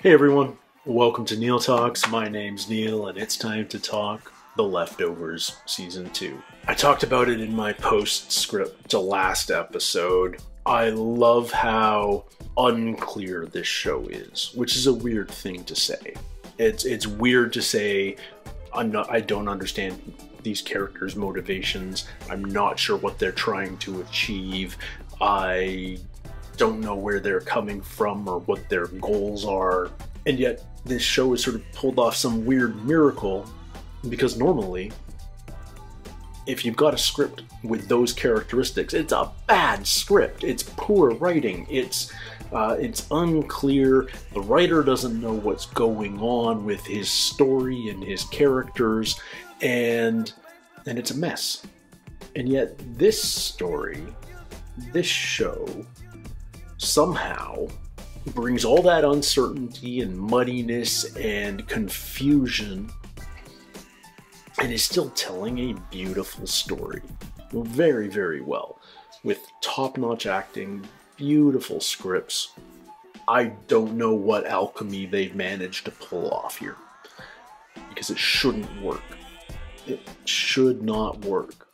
Hey everyone, welcome to Neil Talks. My name's Neil and it's time to talk The Leftovers Season 2. I talked about it in my postscript to last episode. I love how unclear this show is, which is a weird thing to say. It's weird to say I don't understand these characters' motivations. I'm not sure what they're trying to achieve. I don't know where they're coming from or what their goals are. And yet this show has sort of pulled off some weird miracle, because normally if you've got a script with those characteristics, it's a bad script. It's poor writing. It's unclear. The writer doesn't know what's going on with his story and his characters, and it's a mess. And yet this story, this show, somehow brings all that uncertainty and muddiness and confusion and is still telling a beautiful story. Very, very well. With top-notch acting, beautiful scripts. I don't know what alchemy they've managed to pull off here, because it shouldn't work. It should not work.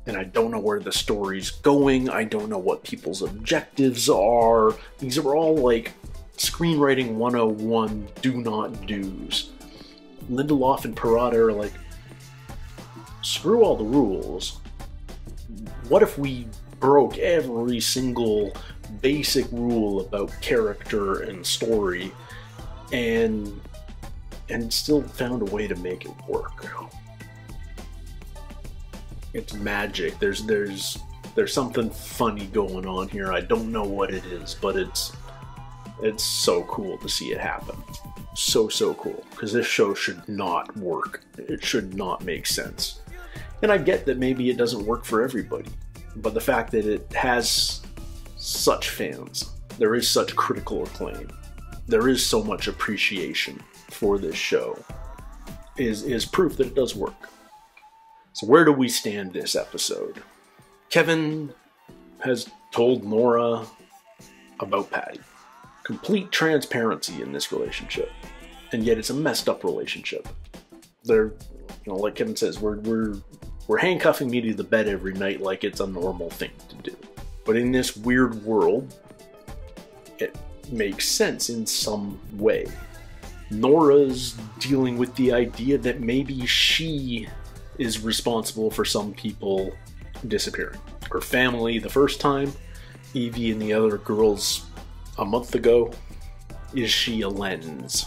And I don't know where the story's going. I don't know what people's objectives are. These are all like screenwriting 101 do not do's. Lindelof and Perrotta are like, screw all the rules. What if we broke every single basic rule about character and story and still found a way to make it work? It's magic. There's something funny going on here. I don't know what it is, but it's so cool to see it happen. So cool, because this show should not work. It should not make sense. And I get that maybe it doesn't work for everybody, but the fact that it has such fans, there is such critical acclaim, there is so much appreciation for this show, is proof that it does work. So where do we stand this episode? Kevin has told Nora about Patty. Complete transparency in this relationship, and yet it's a messed up relationship. They're, like Kevin says, we're handcuffing me to the bed every night like it's a normal thing to do. But in this weird world, it makes sense in some way. Nora's dealing with the idea that maybe she is responsible for some people disappearing. Her family the first time, Evie and the other girls a month ago. Is she a lens?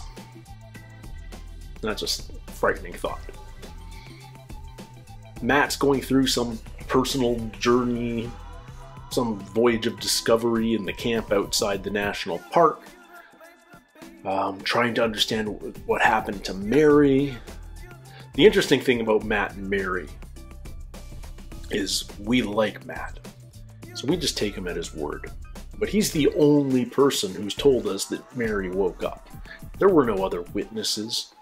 That's just a frightening thought. Matt's going through some personal journey, some voyage of discovery in the camp outside the national park. Trying to understand what happened to Mary. The interesting thing about Matt and Mary is we like Matt, so we just take him at his word. But he's the only person who's told us that Mary woke up. There were no other witnesses.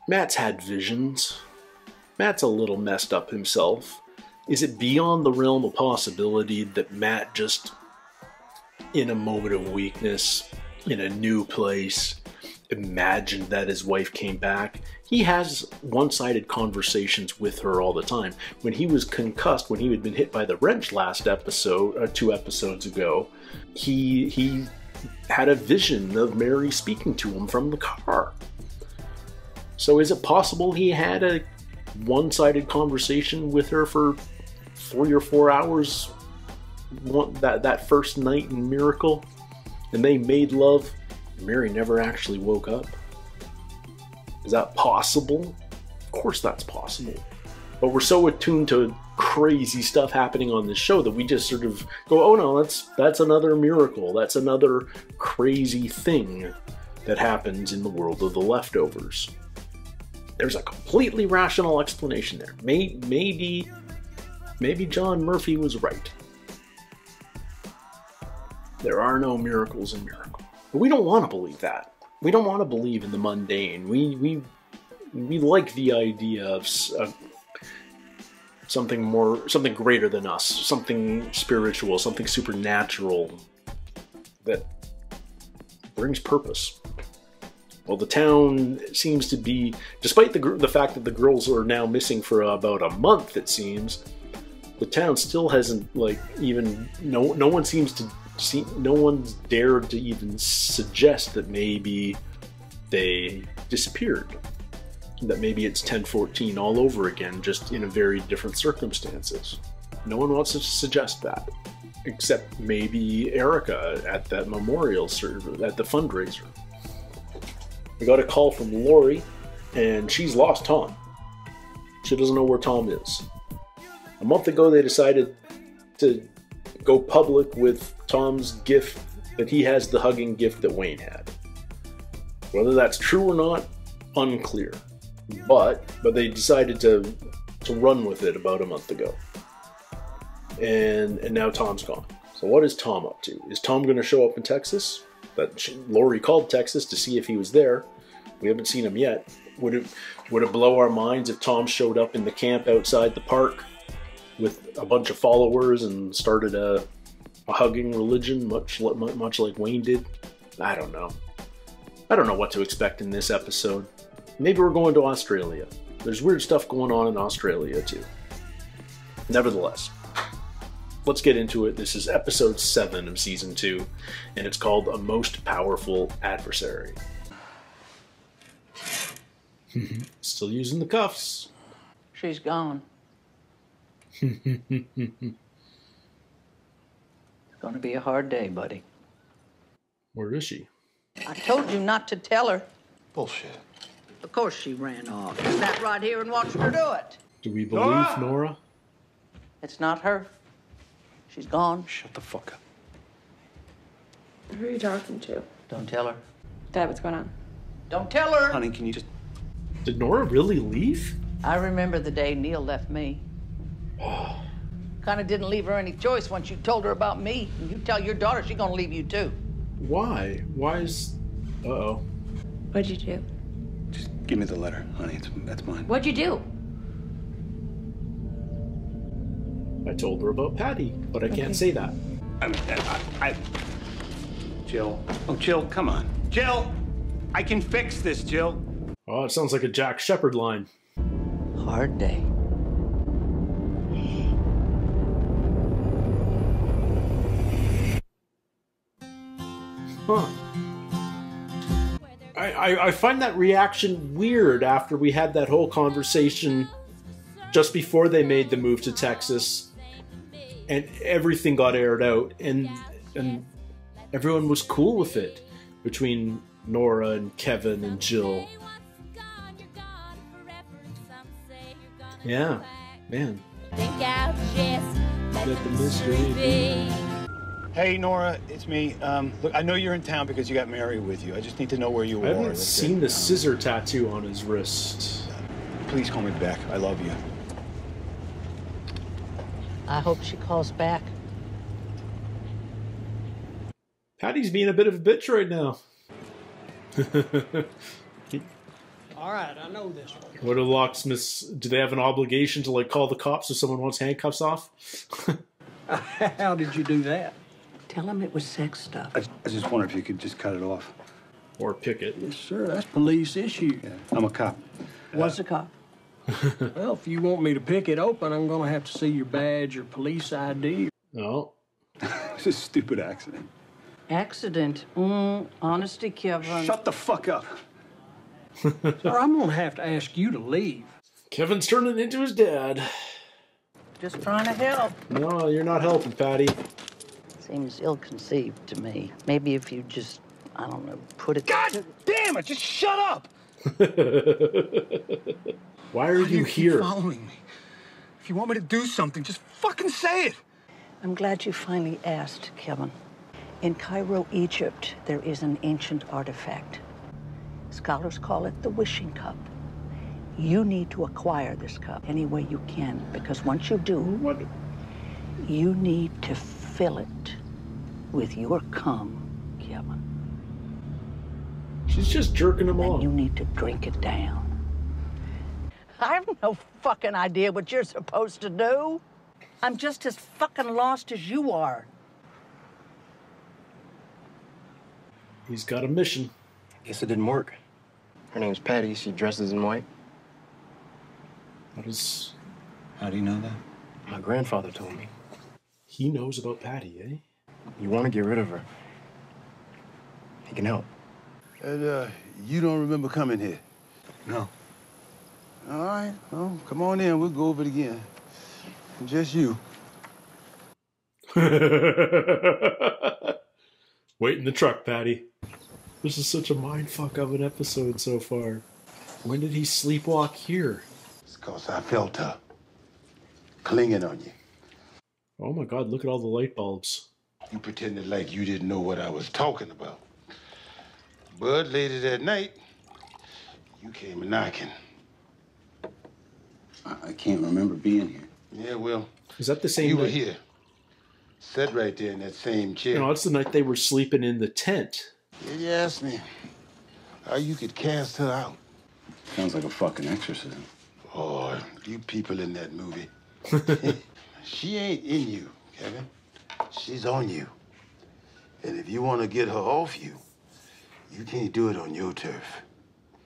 Matt's had visions. Matt's a little messed up himself. Is it beyond the realm of possibility that Matt just, in a moment of weakness, in a new place, imagined that his wife came back? He has one-sided conversations with her all the time. When he was concussed, when he had been hit by the wrench last episode, 2 episodes ago, he had a vision of Mary speaking to him from the car. So is it possible he had a one-sided conversation with her for 3 or 4 hours that first night in Miracle, and they made love? Mary never actually woke up? Is that possible? Of course that's possible. But we're so attuned to crazy stuff happening on this show that we just sort of go, oh no, that's another miracle. That's another crazy thing that happens in the world of The Leftovers. There's a completely rational explanation there. Maybe John Murphy was right. There are no miracles in Miracle. But we don't want to believe that. We don't want to believe in the mundane. We like the idea of something greater than us, something spiritual, something supernatural that brings purpose. Well, the town seems to be, despite the fact that the girls are now missing for about a month, it seems, the town still hasn't, like, even, no one seems to see, no one's dared to even suggest that maybe they disappeared. That maybe it's 1014 all over again, just in a very different circumstances. No one wants to suggest that, except maybe Erica at that memorial server, at the fundraiser. We got a call from Lori, and she's lost Tom. She doesn't know where Tom is. A month ago, they decided to go public with Tom's gift, that he has the hugging gift that Wayne had. Whether that's true or not, unclear. But they decided to run with it about a month ago. And now Tom's gone. So what is Tom up to? Is Tom going to show up in Texas? Lori called Texas to see if he was there. We haven't seen him yet. Would it blow our minds if Tom showed up in the camp outside the park with a bunch of followers and started a hugging religion, much like Wayne did? I don't know. I don't know what to expect in this episode. Maybe we're going to Australia. There's weird stuff going on in Australia too. Nevertheless, let's get into it. This is episode 7 of season 2, and it's called A Most Powerful Adversary. Still using the cuffs. She's gone. It's going to be a hard day, buddy. Where is she? I told you not to tell her. Bullshit. Of course she ran off. I sat right here and watched her do it. Do we believe Nora? It's not her. She's gone. Shut the fuck up. Who are you talking to? Don't tell her. Dad, what's going on? Don't tell her. Honey, can you just... Did Nora really leave? I remember the day Neil left me. Kind of didn't leave her any choice once you told her about me. And you tell your daughter she's going to leave you too. Why? Why is... Uh-oh. What'd you do? Just give me the letter, honey. That's mine. What'd you do? I told her about Patty, but I can't say that. Jill. Oh, Jill, come on. Jill! I can fix this, Jill. Oh, it sounds like a Jack Shepherd line. Hard day. Huh. I find that reaction weird after we had that whole conversation just before they made the move to Texas and everything got aired out and everyone was cool with it between Nora and Kevin and Jill. Yeah, man. Let the mystery be. Hey, Nora, it's me. Look, I know you're in town because you got Mary with you. I just need to know where you are. I haven't seen the scissor tattoo on his wrist. Please call me back. I love you. I hope she calls back. Patty's being a bit of a bitch right now. All right, I know this one. What do locksmiths... Do they have an obligation to, like, call the cops if someone wants handcuffs off? How did you do that? Tell him it was sex stuff. I just wonder if you could just cut it off. Or pick it. Yes, sir, that's police issue. Yeah, I'm a cop. Was a cop. Well, if you want me to pick it open, I'm going to have to see your badge or police ID. No. It's a stupid accident. Accident. Honesty, Kevin. Shut the fuck up. Sir, I'm going to have to ask you to leave. Kevin's turning into his dad. Just trying to help. No, you're not helping, Patty. Seems ill-conceived to me. Maybe if you just, I don't know, put it... God damn it! Just shut up! Why are you keep here? following me? If you want me to do something, just fucking say it! I'm glad you finally asked, Kevin. In Cairo, Egypt, there is an ancient artifact. Scholars call it the wishing cup. You need to acquire this cup any way you can, because once you do, What? you need to fill it with your cum, Kevin. She's just jerking him And off. you need to drink it down. I have no fucking idea what you're supposed to do. I'm just as fucking lost as you are. He's got a mission. Guess it didn't work. Her name's Patty. She dresses in white. How do you know that? My grandfather told me. he knows about Patty, eh? You want to get rid of her. He can help. And, you don't remember coming here? No. All right, well, come on in. We'll go over it again. Just you. Wait in the truck, Patty. This is such a mindfuck of an episode so far. When did he sleepwalk here? It's because I felt her clinging on you. Oh my god, look at all the light bulbs. You pretended like you didn't know what I was talking about. But later that night, you came knocking. I can't remember being here. Yeah, well, Is that the same you were night? here. Sat right there in that same chair. You know, it's the night they were sleeping in the tent. Yeah, you asked me how you could cast her out. Sounds like a fucking exorcism. Oh, you people in that movie. She ain't in you, Kevin. She's on you. And if you want to get her off you, you can't do it on your turf.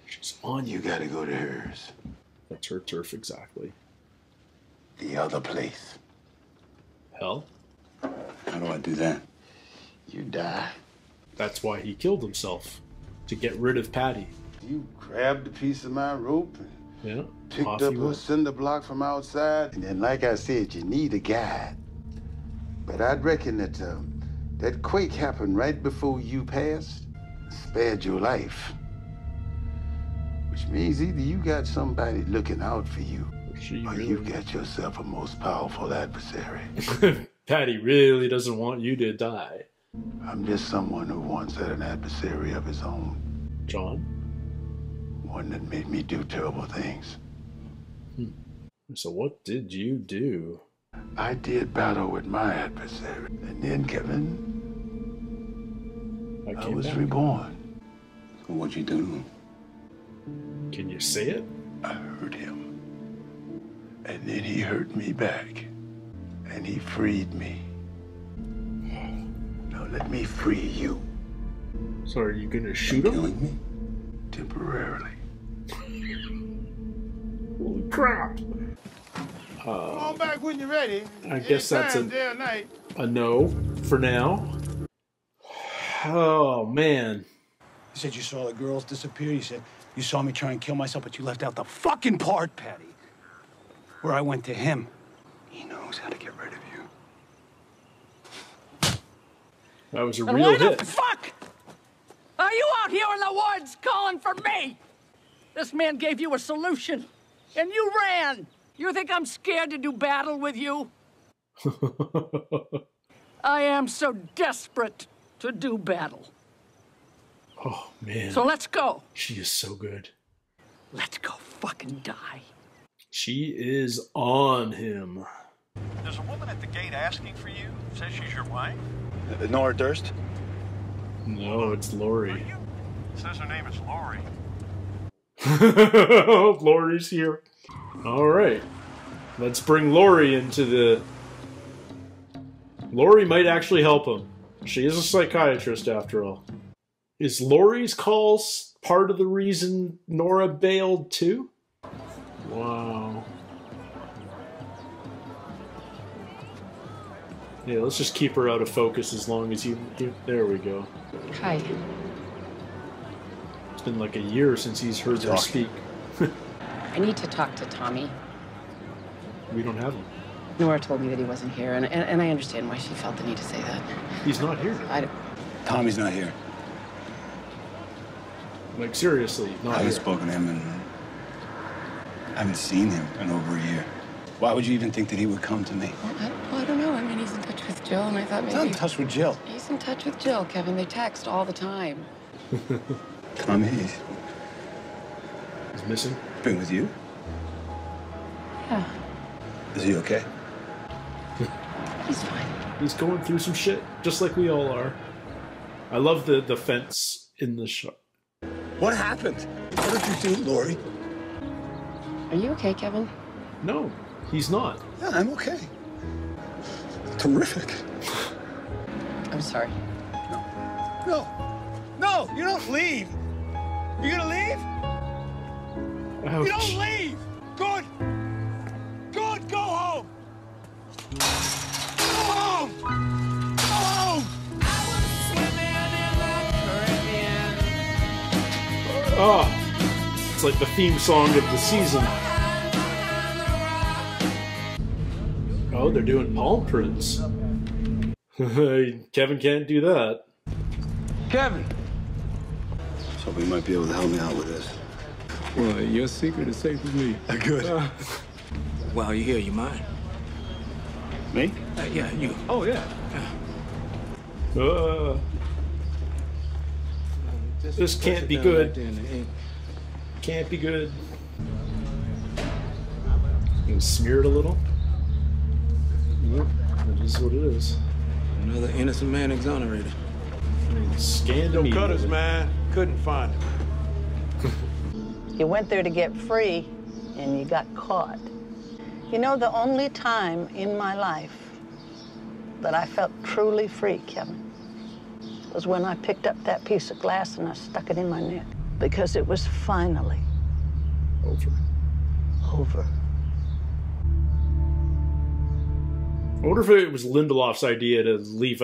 She's on You you. gotta go to hers. That's her turf, exactly. The other place. Hell, How do I do that? You die. that's why he killed himself. To get rid of Patty. You grabbed a piece of my rope and Yeah. picked off up he a went. cinder block from outside. And then, like I said, you need a guide. But I'd reckon that that quake happened right before you passed, spared your life. Which means either you got somebody looking out for you, She or really- you've got yourself a most powerful adversary. Patty really doesn't want you to die. I'm just someone who once had an adversary of his own. John? One that made me do terrible things. So what did you do? I did battle with my adversary. And then, Kevin, I came was back. reborn. So what'd you do to him? Can you say it? I hurt him. And then he hurt me back. And he freed me. Now let me free you So are you gonna shoot him? Killing me? temporarily. Holy crap! Come on back when you're ready. I guess that's Anytime, day or night. a no for now. Oh man. You said you saw the girls disappear. You said you saw me try and kill myself, but you left out the fucking part, Patty, where I went to him. He knows how to get rid of you. That was a And real why hit. the fuck are you out here in the woods calling for me? This man gave you a solution, and you ran. You think I'm scared to do battle with you? I am so desperate to do battle. Oh man. So let's go. She is so good. Let's go fucking die. She is on him. There's a woman at the gate asking for you. Says she's your wife. Nora Durst? No, it's Lori. Says her name is Lori. Lori's here. Alright. Let's bring Lori into the... Lori might actually help him. She is a psychiatrist after all. Is Lori's calls part of the reason Nora bailed too? Wow. Yeah, let's just keep her out of focus as long as you... There we go. Hi. It's been like a year since he's heard her speak. I need to talk to Tommy. We don't have him. Nora told me that he wasn't here, and I understand why she felt the need to say that. He's not here. Tommy's not here. Like, seriously, I not haven't here. spoken to him and I haven't seen him in over a year. Why would you even think that he would come to me? Well, I don't know. I mean, he's in touch with Jill, and I thought maybe... He's not in touch with Jill. He's in touch with Jill, Kevin. They text all the time. Tommy, he's missing. Been with you? Yeah, Is he okay? he's fine. He's going through some shit, just like we all are. I love the fence in the shot. What happened? What did you do, Lori? Are you okay, Kevin? No, he's not. Yeah, I'm okay. Terrific. I'm sorry. No, you don't leave. You gonna leave? You don't leave! Good! Good, go home! Go home! Go home! Oh, it's like the theme song of the season. Oh, they're doing palm prints. Kevin can't do that. Kevin! So we might be able to help me out with this. Well, your secret is safe with me. Good. While you're here, you mind? Me? Yeah, you. Oh, yeah. This can't be good. Can't be good. You can smear it a little. Yep, that is what it is. Another innocent man exonerated. Scanned No cutters, man. Couldn't find him. You went there to get free, and you got caught. You know, the only time in my life that I felt truly free, Kevin, was when I picked up that piece of glass and I stuck it in my neck. Because it was finally over. I wonder if it was Lindelof's idea to leave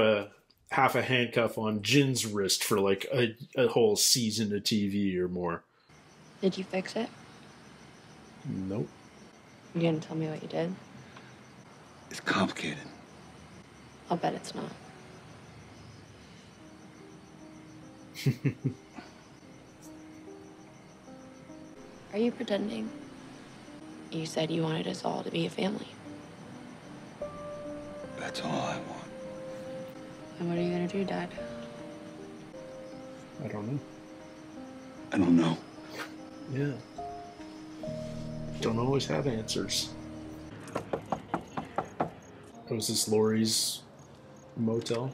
half a handcuff on Jin's wrist for like a whole season of TV or more. Did you fix it? Nope. You didn't tell me what you did. It's complicated. I'll bet it's not. Are you pretending? You said you wanted us all to be a family. That's all I want. And what are you gonna do, Dad? I don't know. I don't know. Yeah. Don't always have answers. Was this Lori's motel?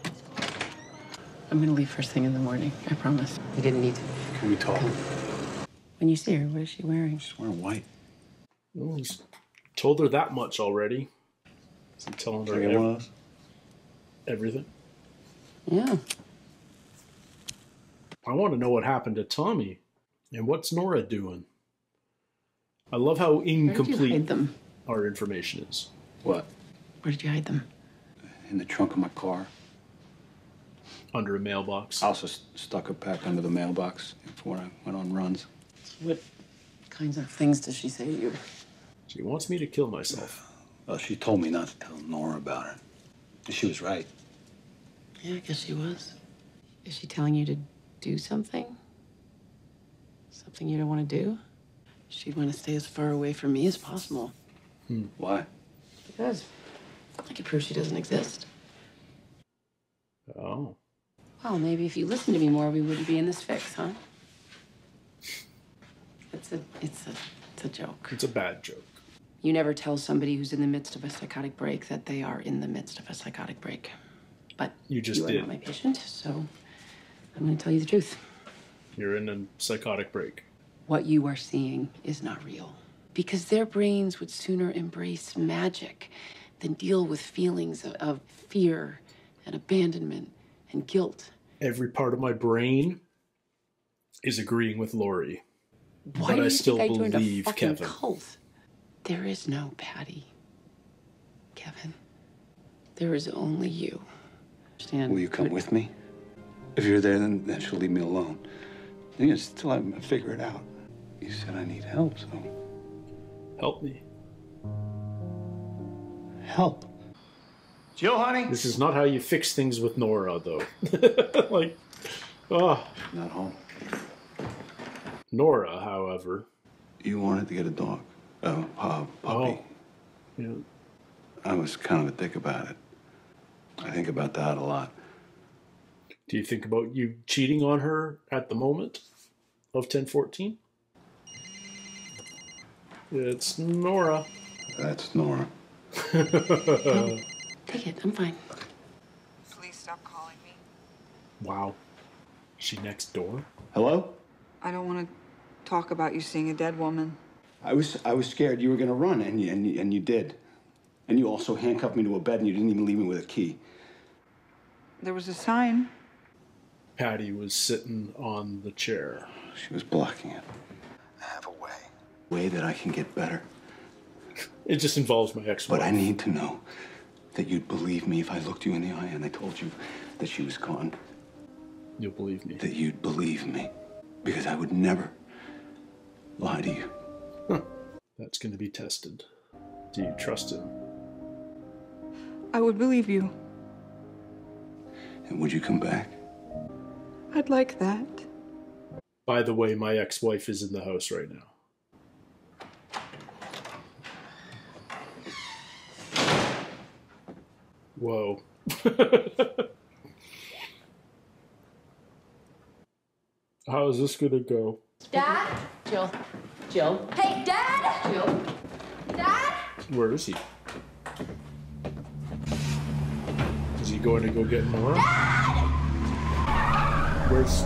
I'm gonna leave first thing in the morning, I promise. You didn't need to. Can we talk? When you see her, what is she wearing? She's wearing white. Well, he's told her that much already. Is he telling her everything? Yeah. I want to know what happened to Tommy. And what's Nora doing? I love how Where did you incomplete hide them? our information is. What? Where did you hide them? In the trunk of my car. Under a mailbox. I also stuck a pack under the mailbox before I went on runs. What kinds of things does she say to you? She wants me to kill myself. Well, she told me not to tell Nora about it. And she was right. Yeah, I guess she was. Is she telling you to do something? Something you don't want to do? She'd want to stay as far away from me as possible. Why? Because I could prove she doesn't exist. Oh. Well, maybe if you listened to me more, we wouldn't be in this fix, huh? It's a joke. It's a bad joke. You never tell somebody who's in the midst of a psychotic break that they are in the midst of a psychotic break. But you just are did. Not my patient, so I'm going to tell you the truth. You're in a psychotic break. What you are seeing is not real. Because their brains would sooner embrace magic than deal with feelings of fear and abandonment and guilt. Every part of my brain is agreeing with Lori. Why but do you I still think I joined believe a fucking Kevin. cult? There is no Patty, Kevin. There is only you. Understand? Will you come with me? If you're there, then she'll leave me alone. Then you still haven't figured it out. You said I need help, so Help me. help. Jill, honey? This is not how you fix things with Nora, though. Like, oh. Not home. Nora, however. You wanted to get a dog. Puppy. Oh. Yeah. I was kind of a dick about it. I think about that a lot. Do you think about you cheating on her at the moment of 1014? It's Nora. That's Nora. Take it. I'm fine. Please stop calling me. Wow. Is she next door? Hello? I don't want to talk about you seeing a dead woman. I was scared you were gonna run, and you did. And you also handcuffed me to a bed, and you didn't even leave me with a key. There was a sign. Patty was sitting on the chair. She was blocking it. I have a way. Way that I can get better. It just involves my ex-wife. But I need to know that you'd believe me if I looked you in the eye and I told you that she was gone. You'll believe me. That you'd believe me. Because I would never lie to you. Huh. That's going to be tested. Do you trust him? I would believe you. And would you come back? I'd like that. By the way, my ex-wife is in the house right now. Whoa. How is this gonna go? Dad? Jill. Jill. Hey, Dad! Jill. Dad? Where is he? Is he going to go get more? Dad! Where's...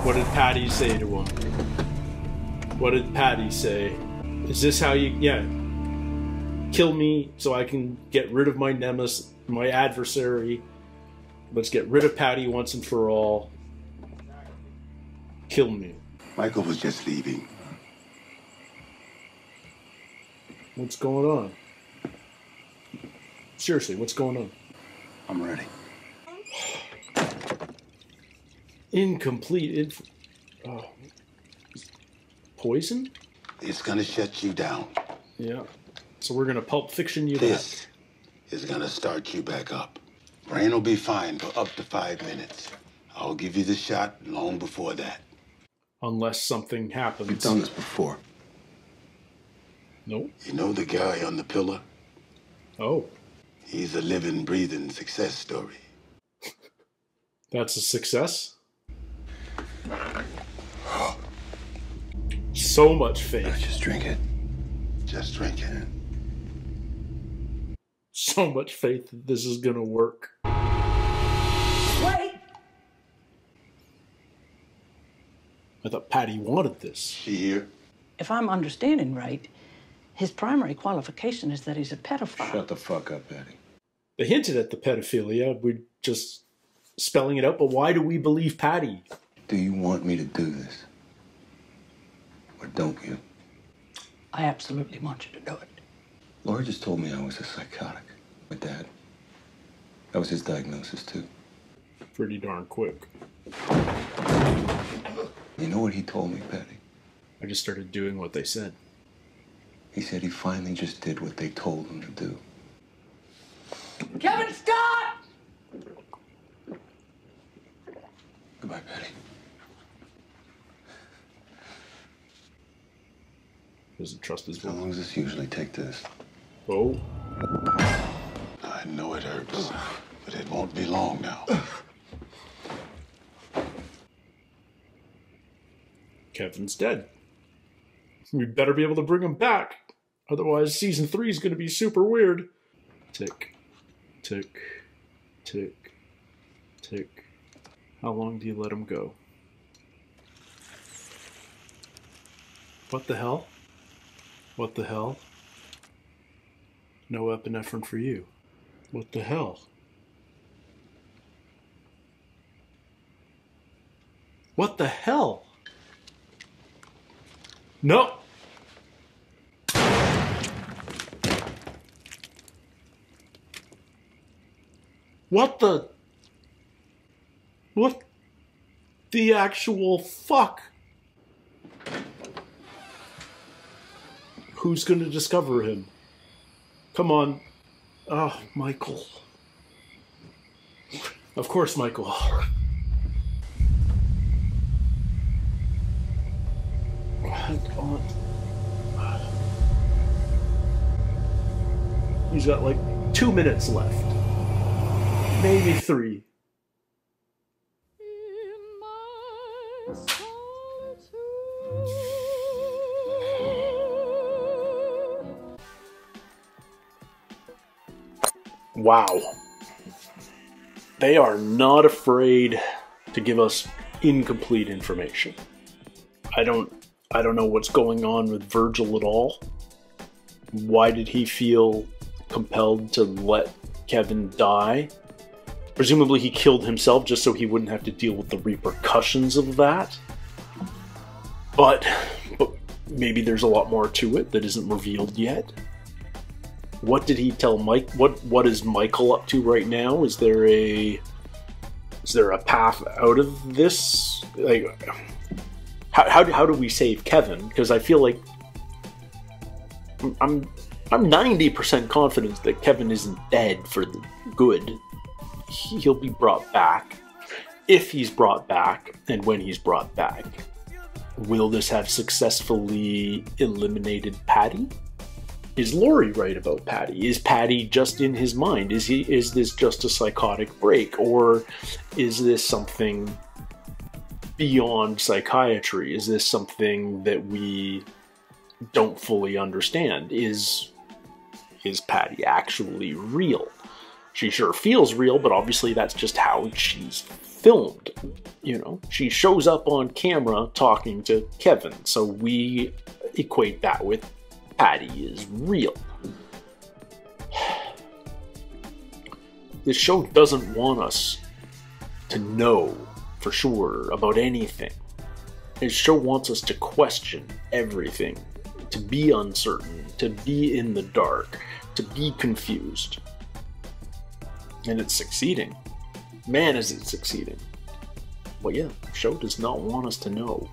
What did Patty say to him? What did Patty say? Is this how you... Yeah. Kill me so I can get rid of my nemesis, my adversary. Let's get rid of Patty once and for all. Kill me. Michael was just leaving. What's going on? Seriously, what's going on? I'm ready. Incomplete poison? It's gonna shut you down. Yeah. So we're gonna Pulp Fiction you This is gonna start you back up. Brain will be fine for up to 5 minutes. I'll give you the shot long before that. Unless something happens. We've done this before. Nope. You know the guy on the pillar? Oh. He's a living, breathing success story. That's a success? So much faith. Just drink it. Just drink it. So much faith that this is gonna work. Wait! I thought Patty wanted this. She here? If I'm understanding right, his primary qualification is that he's a pedophile. Shut the fuck up, Patty. They hinted at the pedophilia. We're just spelling it out, but why do we believe Patty? Do you want me to do this? Or don't you? I absolutely want you to do it. Laura just told me I was a psychotic. My dad. That was his diagnosis, too. Pretty darn quick. You know what he told me, Patty? I just started doing what they said. He said he finally just did what they told him to do. Kevin, stop! Goodbye, Patty. Doesn't trust his How long does this usually take this? Oh. I know it hurts, but it won't be long now. Kevin's dead. We better be able to bring him back. Otherwise, season 3 is going to be super weird. Tick, tick, tick, tick. How long do you let him go? What the hell? What the hell? No epinephrine for you. What the hell? What the hell? No! What the... What the actual fuck? Who's gonna discover him? Come on. Oh, Michael. Of course, Michael. Hang on. He's got like 2 minutes left. Maybe 3. Wow. They are not afraid to give us incomplete information. I don't know what's going on with Virgil at all. Why did he feel compelled to let Kevin die? Presumably he killed himself just so he wouldn't have to deal with the repercussions of that. But maybe there's a lot more to it that isn't revealed yet. What did he tell Mike? What is Michael up to right now? Is there a path out of this? Like, how do we save Kevin? Because I feel like I'm 90% confident that Kevin isn't dead for the good. He'll be brought back. If he's brought back, and when he's brought back. Will this have successfully eliminated Patty? Is Laurie right about Patty? Is Patty just in his mind? Is this just a psychotic break? Or is this something beyond psychiatry? Is this something that we don't fully understand? Is Patty actually real? She sure feels real, but obviously that's just how she's filmed. You know, she shows up on camera talking to Kevin, so we equate that with Patty is real. This show doesn't want us to know for sure about anything. This show wants us to question everything, to be uncertain, to be in the dark, to be confused. And it's succeeding. Man, is it succeeding. But yeah, the show does not want us to know.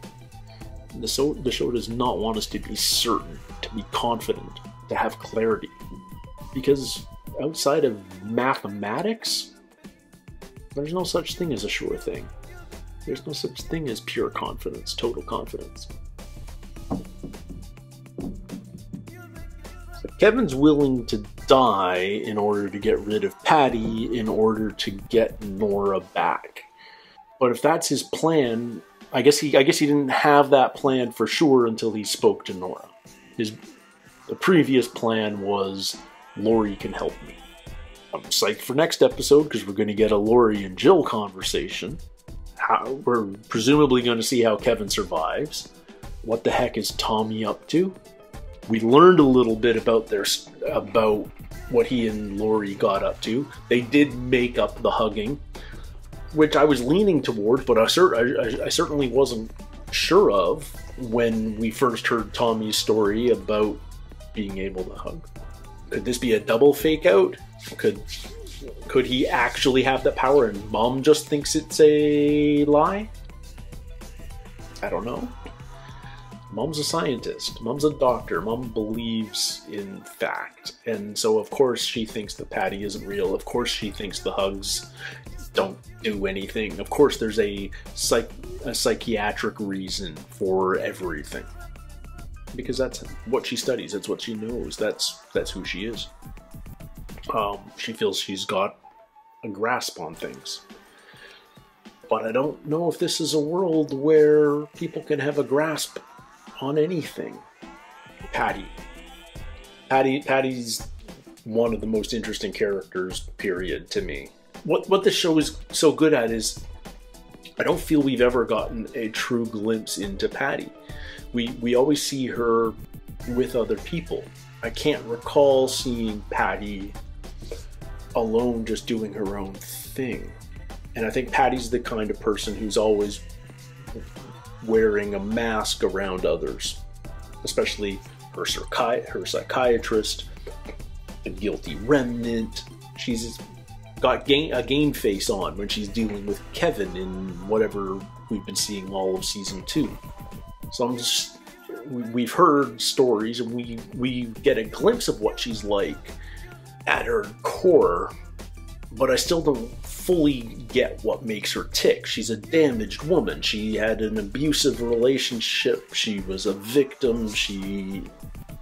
The show does not want us to be certain, to be confident, to have clarity. Because outside of mathematics, there's no such thing as a sure thing. There's no such thing as pure confidence, total confidence. So Kevin's willing to die in order to get rid of Patty, in order to get Nora back. But if that's his plan, I guess he didn't have that plan for sure until he spoke to Nora. The previous plan was, Laurie can help me. I'm psyched for next episode because we're going to get a Laurie and Jill conversation. We're presumably going to see how Kevin survives. What the heck is Tommy up to? We learned a little bit about what he and Laurie got up to. They did make up the hugging, which I was leaning toward, but I certainly wasn't sure of when we first heard Tommy's story about being able to hug. Could this be a double fake out? Could he actually have that power and Mom just thinks it's a lie? I don't know. Mom's a scientist. Mom's a doctor. Mom believes in fact. And so of course she thinks that Patty isn't real. Of course she thinks the hugs don't do anything. Of course there's a psychiatric reason for everything. Because that's what she studies. That's what she knows. That's who she is. She feels she's got a grasp on things. But I don't know if this is a world where people can have a grasp on anything. Patty's one of the most interesting characters, period, to me. What this show is so good at is I don't feel we've ever gotten a true glimpse into Patty. We always see her with other people. I can't recall seeing Patty alone just doing her own thing. And I think Patty's the kind of person who's always wearing a mask around others, especially her psychiatrist, the guilty remnant. She's got a game face on when she's dealing with Kevin in whatever we've been seeing all of season 2. So we've heard stories and we get a glimpse of what she's like at her core, but I still don't fully get what makes her tick. She's a damaged woman. She had an abusive relationship. She was a victim. She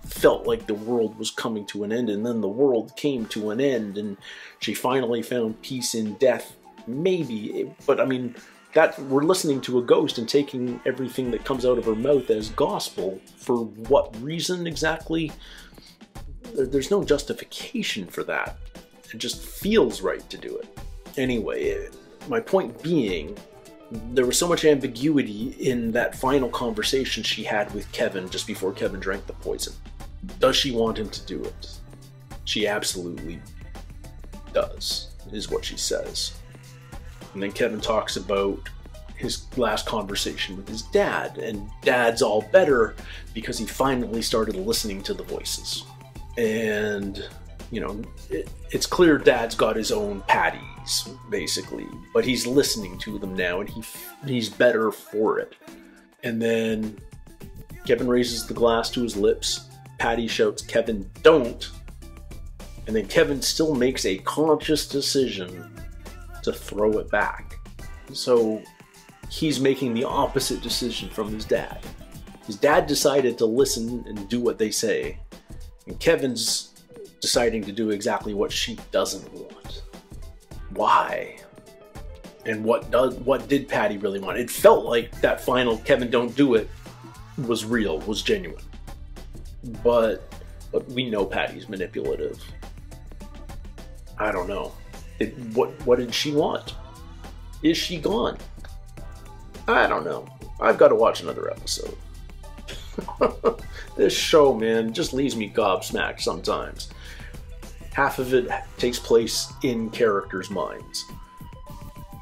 felt like the world was coming to an end, and then the world came to an end, and she finally found peace in death. Maybe, but I mean, that we're listening to a ghost and taking everything that comes out of her mouth as gospel. For what reason exactly? There's no justification for that. It just feels right to do it. Anyway, my point being, there was so much ambiguity in that final conversation she had with Kevin just before Kevin drank the poison. Does she want him to do it? She absolutely does, is what she says. And then Kevin talks about his last conversation with his dad, and Dad's all better because he finally started listening to the voices. And, you know, it's clear Dad's got his own patties, basically, but he's listening to them now, and he's better for it. And then Kevin raises the glass to his lips. Patty shouts, "Kevin, don't!" And then Kevin still makes a conscious decision to throw it back. So he's making the opposite decision from his dad. His dad decided to listen and do what they say, and Kevin's deciding to do exactly what she doesn't want. Why? And what did Patty really want? It felt like that final "Kevin, don't do it" was real, was genuine. But we know Patty's manipulative. I don't know. What did she want? Is she gone? I don't know. I've got to watch another episode. This show, man, just leaves me gobsmacked sometimes. Half of it takes place in characters' minds.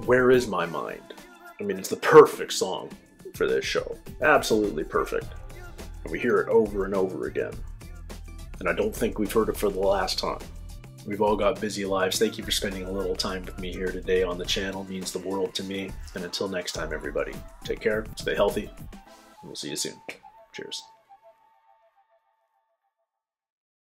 Where is my mind? I mean, it's the perfect song for this show. Absolutely perfect. And we hear it over and over again. And I don't think we've heard it for the last time. We've all got busy lives. Thank you for spending a little time with me here today on the channel. It means the world to me. And until next time, everybody, take care, stay healthy, and we'll see you soon. Cheers.